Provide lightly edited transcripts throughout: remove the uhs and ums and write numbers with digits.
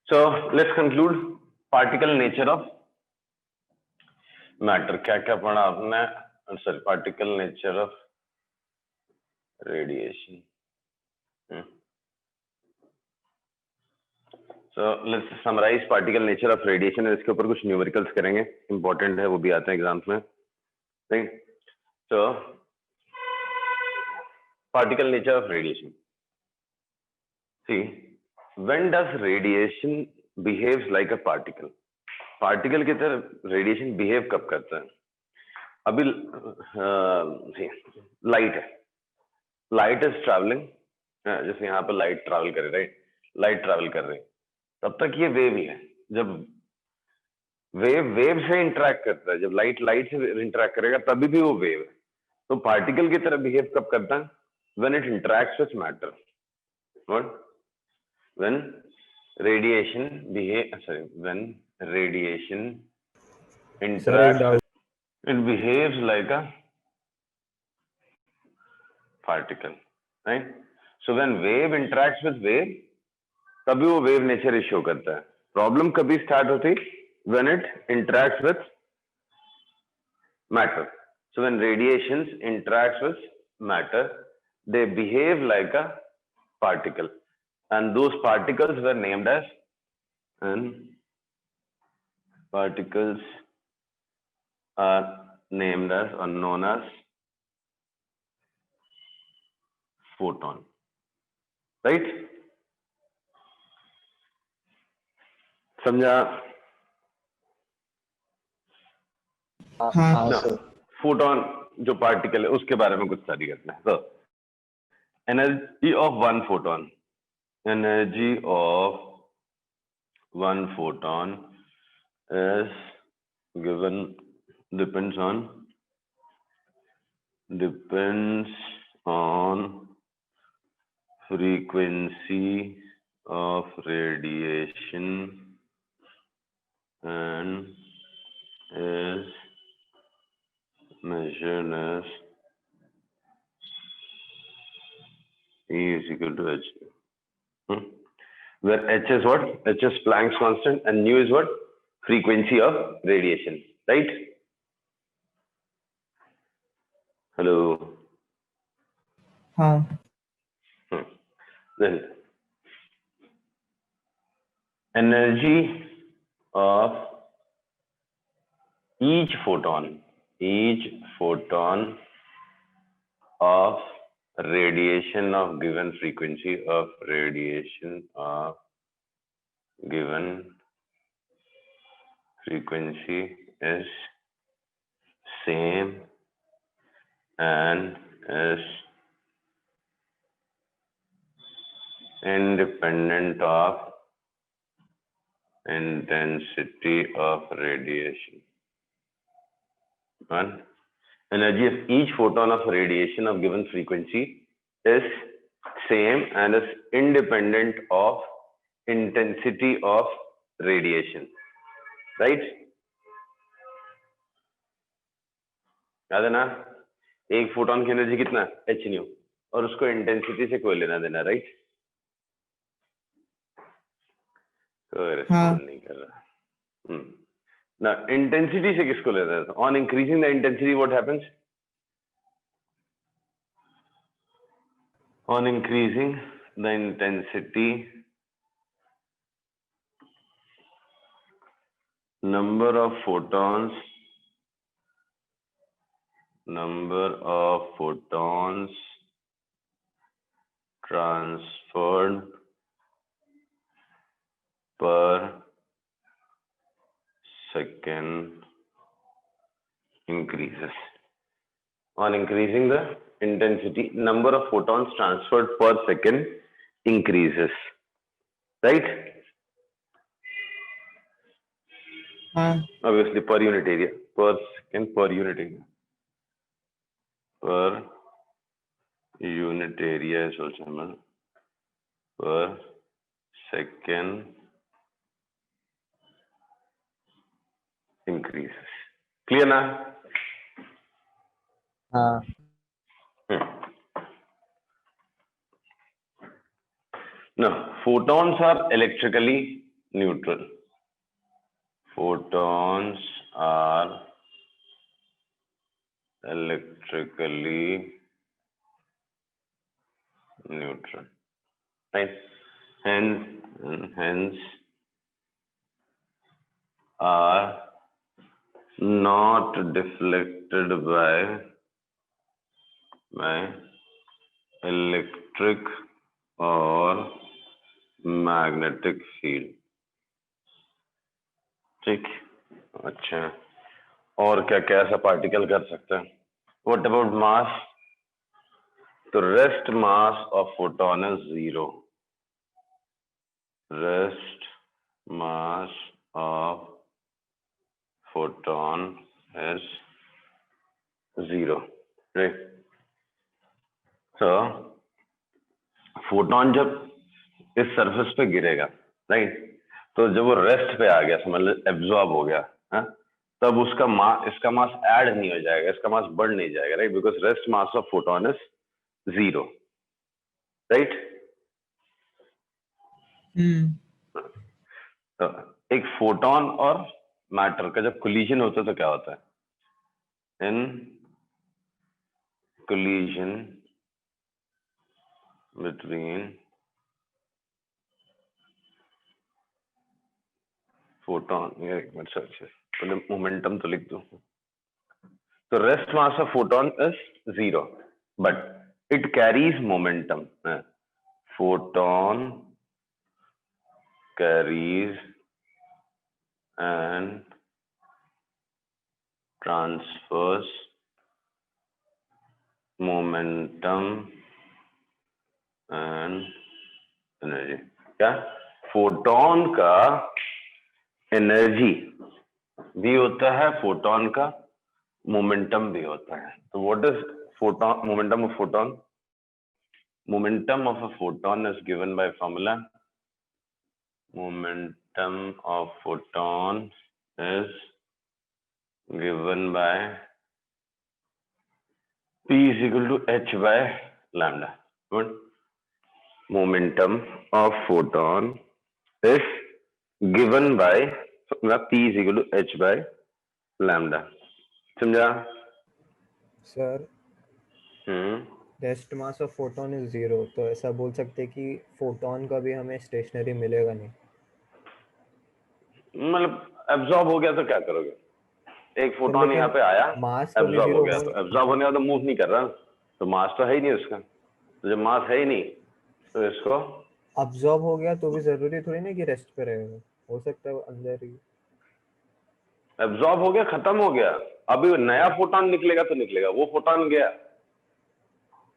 So let's conclude particle nature of matter. क्या क्या पढ़ा आपने? Sorry, particle nature of radiation. So let's summarize particle nature of radiation. इसके ऊपर कुछ न्यूमेरिकल्स करेंगे, इंपॉर्टेंट है, वो भी आते हैं एग्जाम्स में. ठीक. So particle nature of radiation. See, when does radiation behaves like a particle? Particle की तरह रेडिएशन बिहेव कब करता है? अभी लाइट है, लाइट इज ट्रैवलिंग, जैसे यहाँ पर लाइट ट्रैवल कर रही, राइट? लाइट ट्रैवल कर रही, तब तक ये वेव ही है. जब वेव से इंटरेक्ट करता है, जब लाइट से इंटरेक्ट करेगा तभी भी वो वेव है. तो पार्टिकल की तरह बिहेव कब करता है? When it interacts with matter. What? When radiation when radiation interacts, it behaves like a particle, right? So when wave interacts with wave, तभी वो wave nature शो करता है. प्रॉब्लम कभी स्टार्ट होती? when it interacts with matter. So when radiations interacts with matter, they behave like a particle, and those particles were named as particles are named as or known as photon, right? समझा? हाँ sir. Photon जो particle है उसके बारे में कुछ study करते हैं. तो energy of one photon, energy of one photon is given depends on frequency of radiation and is measured as E is equal to H. Where H is what? H is Planck's constant and nu is what? Frequency of radiation, right? Hello. हाँ. Then energy of each photon of radiation of given frequency of radiation of given frequency is same and is independent of intensity of radiation. One, energy of each photon of radiation of given frequency is same and is independent of intensity of radiation, right? याद है ना? एक photon की energy कितना? h new, और उसको intensity से कोई लेना देना, राइट? कोई रिस्पॉन्ड नहीं कर रहा. ना इंटेंसिटी से किसको लेना है? On increasing the intensity what happens? On increasing the intensity, number of photons transferred per second increases. On increasing the intensity, number of photons transferred per second increases, right? Obviously per unit area, per second, per unit area. Per unit area is also known per second increases. Clear na? Now, photons are electrically neutral. Photons are electrically neutral, right? Hence are not deflected by electric or magnetic field. ठीक, अच्छा, और क्या क्या ऐसा particle कर सकते हैं? What about mass? तो rest mass of photon is 0. Rest mass of photon is 0, right? So photon जब इस सरफेस पे गिरेगा, राइट, तो जब वो रेस्ट पे आ गया, समझ लो एब्जॉर्ब हो गया, हाँ, तब उसका मास, इसका मास ऐड नहीं हो जाएगा, इसका मास बढ़ नहीं जाएगा, right, because rest mass of photon is 0, right. तो एक फोटोन और मैटर का जब कोलिजन होता है तो क्या होता है? इन कोलिजन बिटवीन फोटोन, एक मिनट सर, पहले मोमेंटम तो लिख दो। तो rest mass of photon is 0, but it carries momentum. Photon carries and transverse momentum and energy. क्या? फोटोन का एनर्जी भी होता है, फोटोन का मोमेंटम भी होता है। तो what is photon, momentum of photon? Momentum of a photon is given by formula. Momentum of photon is given by P is equal to h by lambda. Good. Momentum of photon is given by P is equal to h by lambda. समझा? Sir rest mass of photon is 0, तो ऐसा बोल सकते हैं कि photon का भी हमें स्टेशनरी मिलेगा नहीं। मतलब एब्जॉर्ब हो गया तो क्या करोगे? एक फोटोन यहाँ पे आया, एब्जॉर्ब हो गया, तो एब्जॉर्ब होने का तो मूव नहीं कर रहा, तो मास तो है ही नहीं उसका। तो जब मास है ही नहीं तो इसको एब्जॉर्ब हो गया तो भी जरूरी थोड़ी ना कि रेस्ट पे रहेगा, हो सकता है अंदर ही। एब्जॉर्ब हो गया, खत्म हो गया, अभी नया फोटोन निकलेगा तो निकलेगा, वो फोटोन गया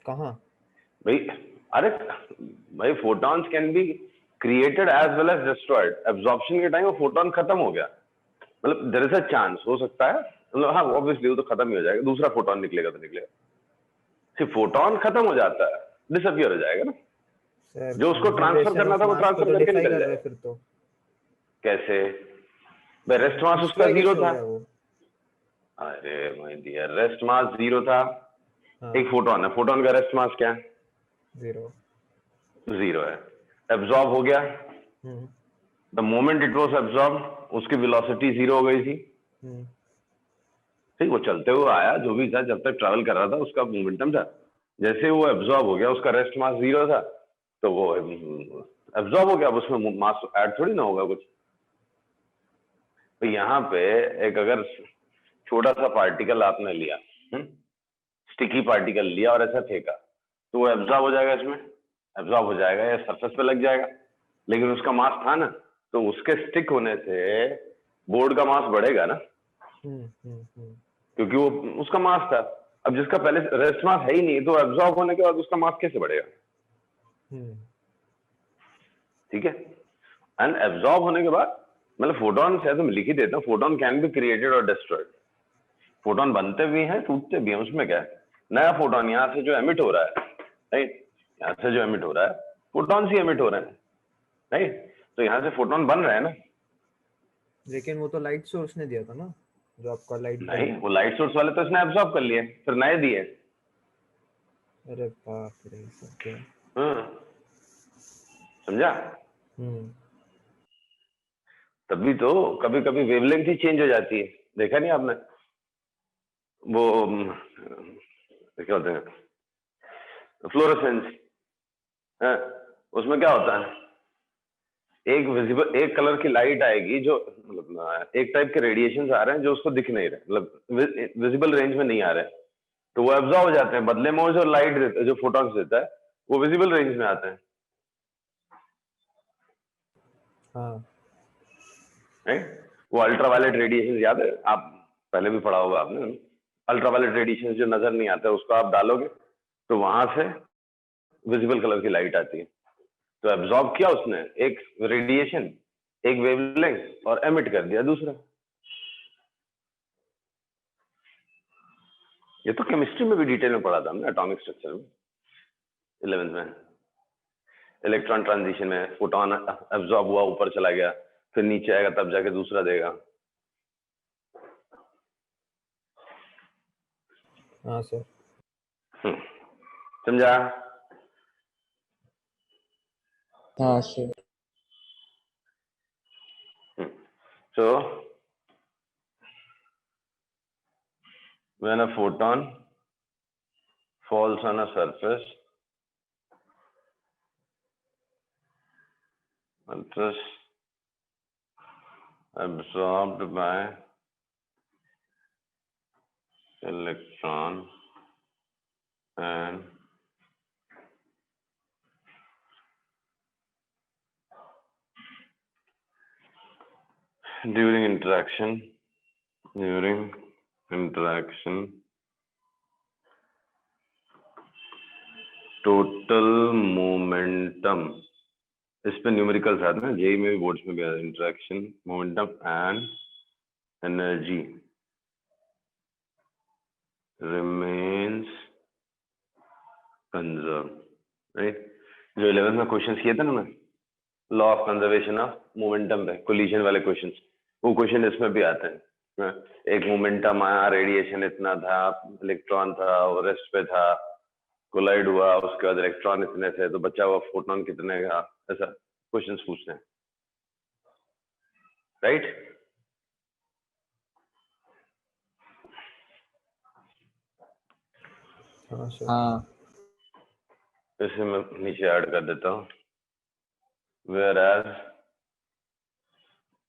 कहाँ भाई? अरे भाई, photons can be created as well as destroyed. Absorption के टाइम वो फोटोन खत्म हो गया, मतलब देयर इज अ चांस, हो सकता है, मतलब हाँ ऑब्वियसली वो तो खत्म ही हो जाएगा, दूसरा फोटोन निकलेगा तो निकलेगा। सिर्फ फोटोन खत्म हो जाता है, डिसअपियर हो जाएगा ना, जो उसको ट्रांसफर करना था वो ट्रांसफर करके निकल जाएगा। फिर तो कैसे भाई? रेस्ट मास उसका 0 था। अरे माय डियर, रेस्ट मास 0 था। एक फोटोन है, फोटोन का रेस्ट मास क्या है? 0 है। एब्जॉर्ब हो गया, the moment it was absorb, उसकी वेलोसिटी 0 हो गई थी। ठीक, वो चलते हुए आया, जो भी था, जब तक ट्रैवल कर रहा था उसका मोमेंटम था। जैसे वो एब्जॉर्ब हो गया, उसका रेस्ट मास 0 था, तो वो एब्जॉर्ब हो गया, अब उसमें मास ऐड थोड़ी ना होगा कुछ। तो यहाँ पे एक अगर छोटा सा पार्टिकल आपने लिया, स्टिकी पार्टिकल लिया और ऐसा फेंका, तो वो एब्जॉर्ब हो जाएगा, इसमें एब्जॉर्ब हो जाएगा या सरफेस पे लग जाएगा, लेकिन उसका मास था ना, तो उसके स्टिक होने से बोर्ड का मास बढ़ेगा ना, क्योंकि वो उसका मास था। अब जिसका पहले रेस्ट मास है ही नहीं, तो एब्जॉर्ब होने के बाद उसका मास कैसे बढ़ेगा? ठीक है। एंड एब्जॉर्ब होने के बाद, मतलब फोटोन है तो मैं लिख ही देता हूँ, फोटोन कैन बी क्रिएटेड और डिस्ट्रॉयड। फोटोन बनते भी हैं, टूटते भी हैं, उसमें क्या है? नया फोटोन यहाँ से जो एमिट हो रहा है, राइट, यहाँ से जो एमिट हो रहा है, फोटोन ही एमिट हो रहे हैं, राइट, तो यहाँ से फोटोन बन रहे हैं ना। लेकिन वो तो लाइट सोर्स ने दिया था ना, जो आपका लाइट नहीं, वो लाइट सोर्स वाले तो इसने एब्जॉर्ब कर लिए, फिर नए दिए। अरे बाप रे, सब क्या समझा? तभी तो कभी कभी वेवलेंथ ही चेंज हो जाती है, देखा नहीं आपने? वो क्या होते हैं, फ्लोरोसेंस है, उसमें क्या होता है, एक कलर की लाइट आएगी जो मतलब एक टाइप के रेडिएशन आ रहे हैं जो उसको दिख नहीं रहे, मतलब विजिबल रेंज में नहीं आ रहे हैं, तो वो एब्जॉर्ब हो जाते हैं, बदले में वो जो लाइट देता है, जो फोटॉन्स देता है, वो विजिबल रेंज में आते हैं। हाँ राइट? वो अल्ट्रावायलेट रेडिएशन याद है, आप पहले भी पढ़ा होगा आपने, अल्ट्रावायलेट रेडिएशन जो नजर नहीं आता है उसको आप डालोगे तो वहां से विजिबल कलर की लाइट आती है। तो एब्जॉर्ब किया उसने एक रेडिएशन, एक वेवलेंथ, और एमिट कर दिया दूसरा। ये तो केमिस्ट्री में भी डिटेल में पढ़ा था हमने, एटॉमिक स्ट्रक्चर में 11th में। इलेक्ट्रॉन ट्रांजिशन में फोटोन एब्जॉर्ब हुआ, ऊपर चला गया, फिर नीचे आएगा तब जाके दूसरा देगा। हाँ सर। समझा? हाँ sir. So when a photon falls on a surface, it is absorbed by electron and during interaction total momentum, इस पे न्यूमेरिकल्स आते हैं, जेई में भी, बोर्ड्स में भी, interaction momentum and energy remains conserved, right? जो 11th में क्वेश्चंस किए थे ना मैं, law of conservation of momentum पे कोलिजन वाले क्वेश्चंस, वो क्वेश्चन इसमें भी आते हैं। हाँ, एक मोमेंटम आया, रेडिएशन इतना था, इलेक्ट्रॉन था, वो रेस्ट पे था, कोलाइड हुआ, उसके बाद इलेक्ट्रॉन इतने थे, तो बचा हुआ फोटोन कितने का, ऐसा क्वेश्चंस पूछते हैं, राइट? हाँ सर। हाँ इसे मैं नीचे ऐड कर देता हूँ, whereas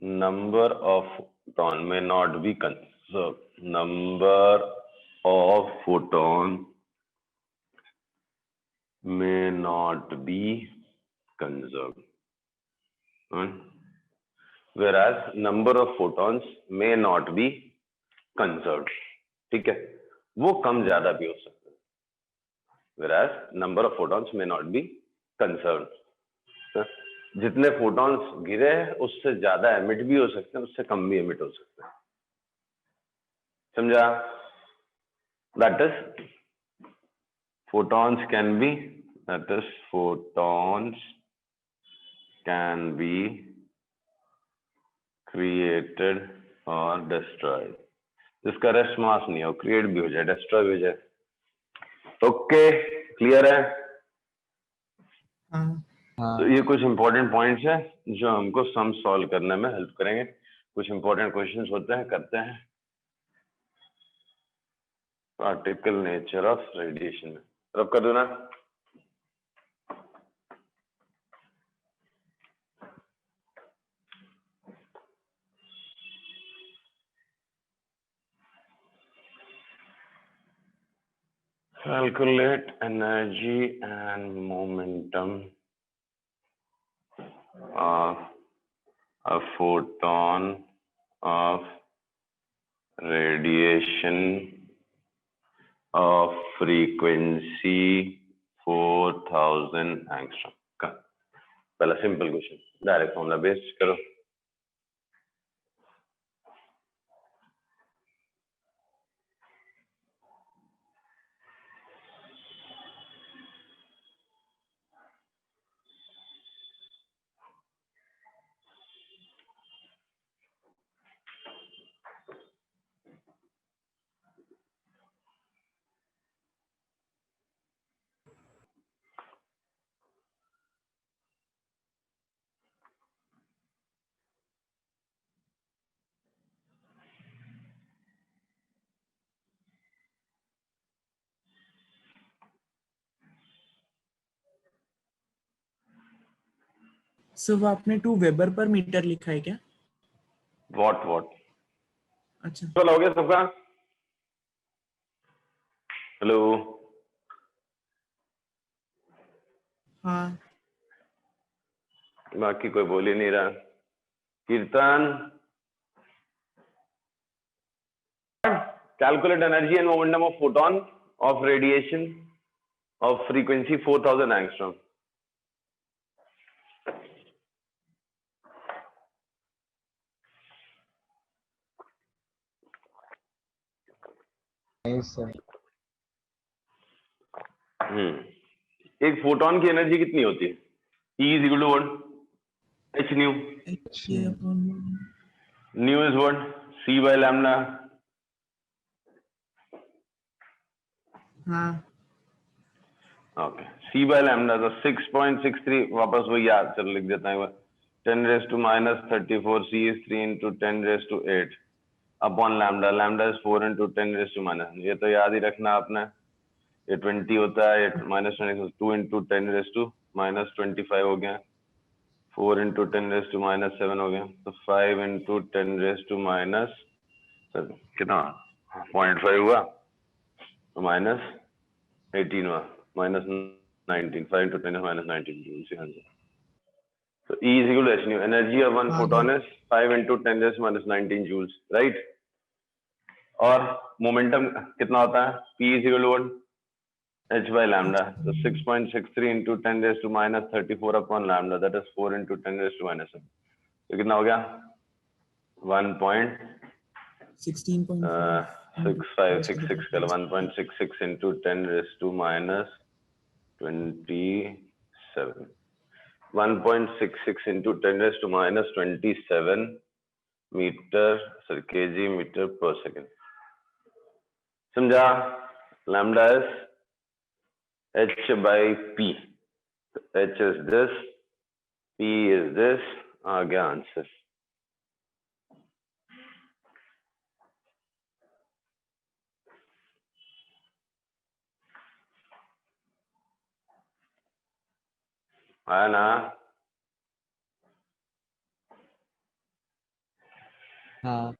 number of photon may not be conserved. Number of photon may not be conserved. Whereas number of photons may not be conserved. ठीक है, वो कम ज्यादा भी हो सकते हैं। Whereas number of photons may not be conserved. जितने photons गिरे हैं उससे ज्यादा एमिट भी हो सकते हैं, उससे कम भी एमिट हो सकते हैं। समझा? That is photons can be created or destroyed, जिसका रेस्ट मास नहीं हो, क्रिएट भी हो जाए, डिस्ट्रॉय भी हो जाए। ओके, क्लियर है? तो ये कुछ इंपॉर्टेंट पॉइंट्स हैं जो हमको सम सॉल्व करने में हेल्प करेंगे। कुछ इंपॉर्टेंट क्वेश्चंस होते हैं, करते हैं। पार्टिकल नेचर ऑफ रेडिएशन में रब कर दो ना। Calculate energy and momentum of a photon of radiation of frequency 4000 angstrom का पहला simple question, direct formula based करो। सो वो आपने 2 वेबर पर मीटर लिखा है क्या? वॉट अच्छा, तो हो गया सबका? हेलो, हाँ बाकी कोई बोल ही नहीं रहा। कीर्तन, calculate energy and momentum of photon of radiation of frequency 4000 angstrom. नहीं सर। एक फोटोन की एनर्जी कितनी होती है? E is equal to what? H nu. HA upon Nu is what? C by lambda. हाँ Okay. C by lambda तो 6.63 वापस वही याद चल लिख देता है 10 raised to minus 34 C is 3 into 10 raised to 8 upon lambda. Lambda is 4 into 10 raised to minus. ये तो याद ही रखना आपने। ये 20 होता है, ये minus 20 2 into 10 raised to minus 25 हो गया, 4 into 10 raised to minus 7 हो गया, तो 5 into 10 raised to minus कितना 0.5 हुआ, तो minus 18 हुआ, minus 19, 5 into 10 is minus 19 joules यहाँ से। So E is equal to h nu. Energy of one हाँ photon is 5 into 10 raised to minus 19 joules, right? और मोमेंटम कितना होता है? P is equal to what? H by lambda. So 6.63 into 10 raised to minus 34 upon lambda. That is 4 into 10 raised to minus 7. तो कितना हो गया? 1.6566 कर 1.66 into 10 raised to minus 27. 1.66 into 10 raised to minus 27 kg meter per second. समझा? Lambda is H by P. H is this, P is this. आ गया answer. आया ना? हाँ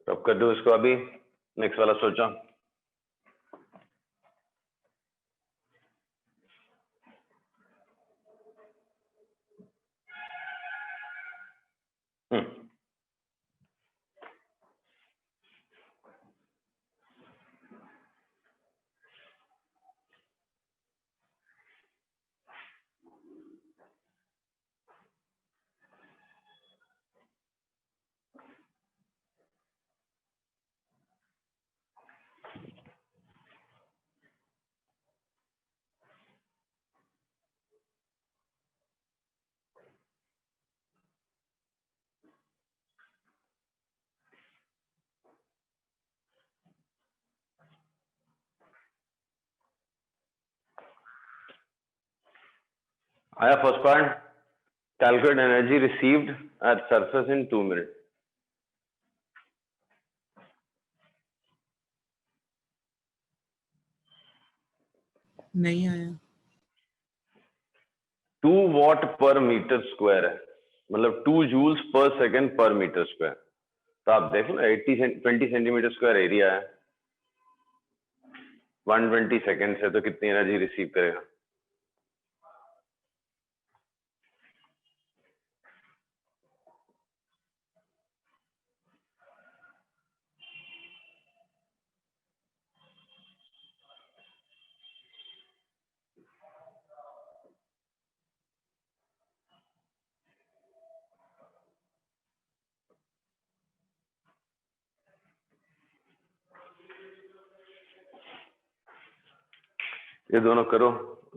अब कर दो इसको, अभी नेक्स्ट वाला सोचो। आया first part? Calculate energy received at surface in 2 minute. नहीं आया। 2 वॉट पर मीटर स्क्वायर है, मतलब 2 जूल्स पर सेकेंड पर मीटर स्क्वायर। तो आप देखो ना 20 सेंटीमीटर स्क्वायर एरिया है, 120 सेकेंड है, तो कितनी एनर्जी रिसीव करेगा? ये दोनों करो।